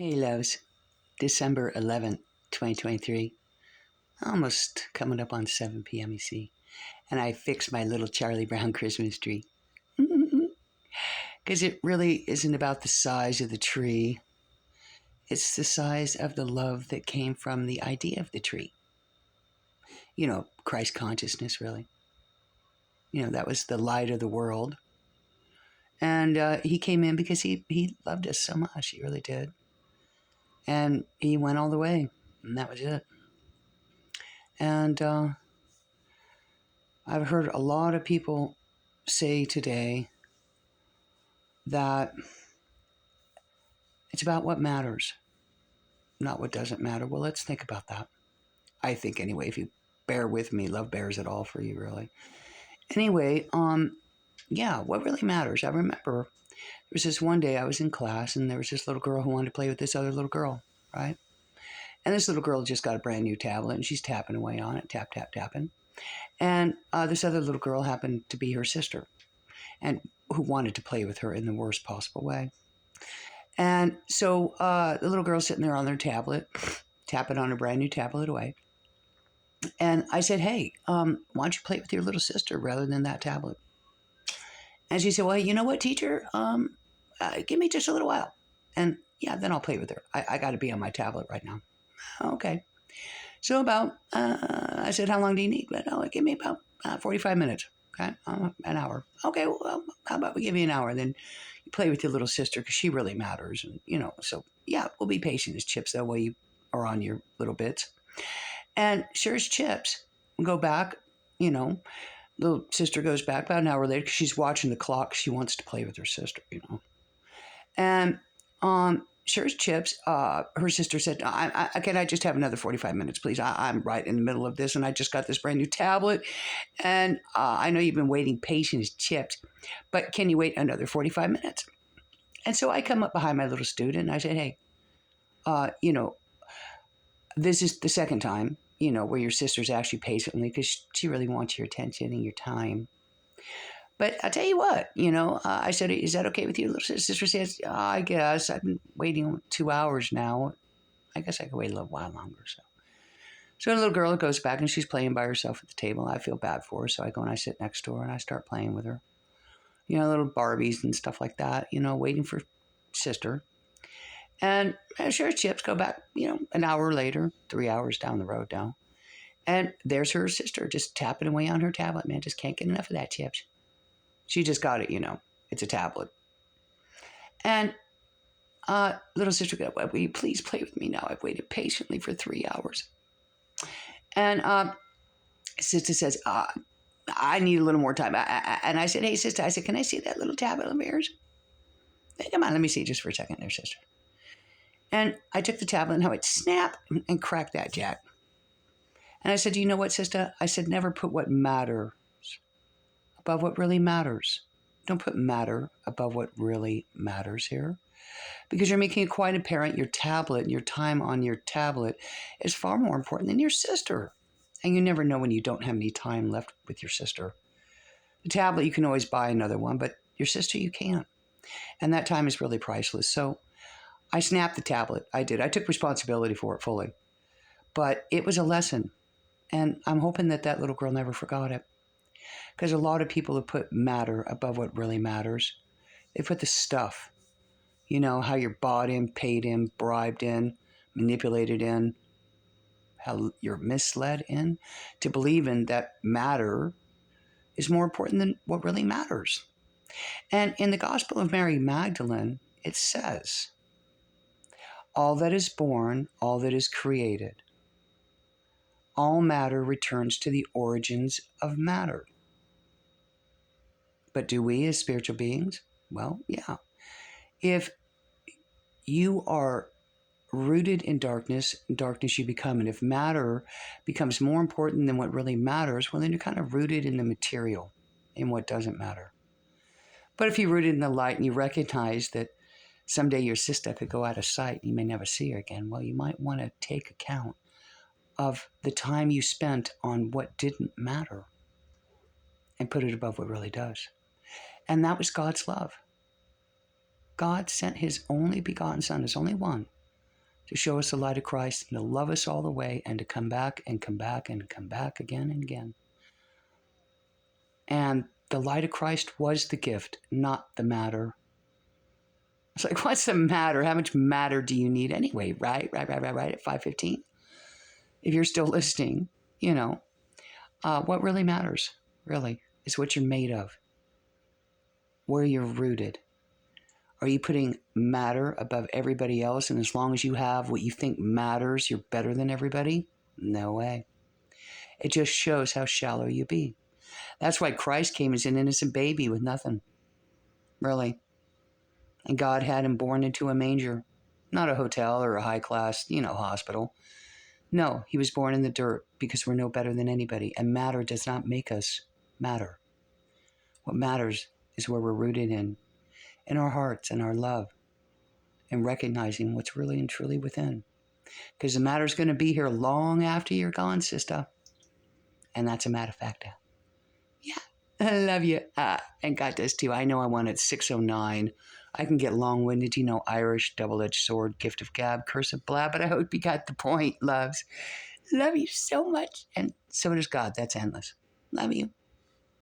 Hey loves, December 11th, 2023, almost coming up on 7 p.m. you see, and I fixed my little Charlie Brown Christmas tree. Because it really isn't about the size of the tree, it's the size of the love that came from the idea of the tree. You know, Christ consciousness, really. You know, that was the light of the world. And he came in because he loved us so much, he really did. And he went all the way, and that was it. And I've heard a lot of people say today that it's about what matters, not what doesn't matter. Well, let's think about that. I think anyway, if you bear with me, love bears it all for you, really. Anyway, yeah, what really matters? I remember there was this one day I was in class and there was this little girl who wanted to play with this other little girl, right? And this little girl just got a brand new tablet and she's tapping away on it, tap, tap, tapping. And this other little girl happened to be her sister and who wanted to play with her in the worst possible way. And so the little girl's sitting there on their tablet, tapping on a brand new tablet away. And I said, hey, why don't you play with your little sister rather than that tablet? And she said, well, you know what, teacher? Give me just a little while. And yeah, then I'll play with her. I got to be on my tablet right now. Okay. So I said, how long do you need? But give me about 45 minutes. Okay, an hour. Okay, well, how about we give you an hour? Then you play with your little sister because she really matters. And, you know, so yeah, we'll be patient as chips that way you are on your little bits. And sure as chips, we'll go back, you know, little sister goes back about an hour later because she's watching the clock. She wants to play with her sister, you know. And sure as chips, her sister said, can I just have another 45 minutes, please? I'm right in the middle of this, and I just got this brand new tablet, and I know you've been waiting patient as chips, but can you wait another 45 minutes? And so I come up behind my little student, and I said, hey, you know, this is the second time, you know, where your sister's actually patiently because she really wants your attention and your time. But I'll tell you what, you know, I said, is that okay with you? Little sister says, I guess. I've been waiting 2 hours now. I guess I could wait a little while longer. So the little girl goes back and she's playing by herself at the table. I feel bad for her. So I go and I sit next to her and I start playing with her. You know, little Barbies and stuff like that, you know, waiting for sister. And sure, chips go back, you know, an hour later, 3 hours down the road now. And there's her sister just tapping away on her tablet, man. Just can't get enough of that, chips. She just got it, you know. It's a tablet. And little sister goes, will you please play with me now? I've waited patiently for 3 hours. And sister says, I need a little more time. And I said, hey, sister, I said, can I see that little tablet of yours? Hey, come on, let me see just for a second there, sister. And I took the tablet and I went snap and cracked that jack. And I said, you know what, sister? I said, never put what matters above what really matters. Don't put matter above what really matters here. Because you're making it quite apparent your tablet and your time on your tablet is far more important than your sister. And you never know when you don't have any time left with your sister. The tablet, you can always buy another one, but your sister, you can't. And that time is really priceless. So I snapped the tablet. I did. I took responsibility for it fully. But it was a lesson. And I'm hoping that that little girl never forgot it. Because a lot of people have put matter above what really matters. They put the stuff, you know, how you're bought in, paid in, bribed in, manipulated in, how you're misled in, to believe in that matter is more important than what really matters. And in the Gospel of Mary Magdalene, it says, all that is born, all that is created, all matter returns to the origins of matter. But do we as spiritual beings? Well, yeah. If you are rooted in darkness you become. And if matter becomes more important than what really matters, well, then you're kind of rooted in the material, in what doesn't matter. But if you're rooted in the light and you recognize that someday your sister could go out of sight, you may never see her again, well, you might want to take account of the time you spent on what didn't matter and put it above what really does. And that was God's love. God sent his only begotten son, his only one, to show us the light of Christ and to love us all the way and to come back and come back and come back again and again. And the light of Christ was the gift, not the matter. It's like, what's the matter? How much matter do you need anyway? Right at 5:15. If you're still listening, what really matters, really, is what you're made of, where you're rooted. Are you putting matter above everybody else? And as long as you have what you think matters, you're better than everybody? No way. It just shows how shallow you be. That's why Christ came as an innocent baby with nothing, really. And God had him born into a manger, not a hotel or a high-class, hospital. No, he was born in the dirt because we're no better than anybody. And matter does not make us matter. What matters is where we're rooted in our hearts and our love, and recognizing what's really and truly within. Because the matter's going to be here long after you're gone, sister. And that's a matter of fact. Yeah, I love you. And God does too. I know I wanted 609. I can get long-winded, Irish, double-edged sword, gift of gab, curse of blab, but I hope you got the point, loves. Love you so much. And so does God. That's endless. Love you.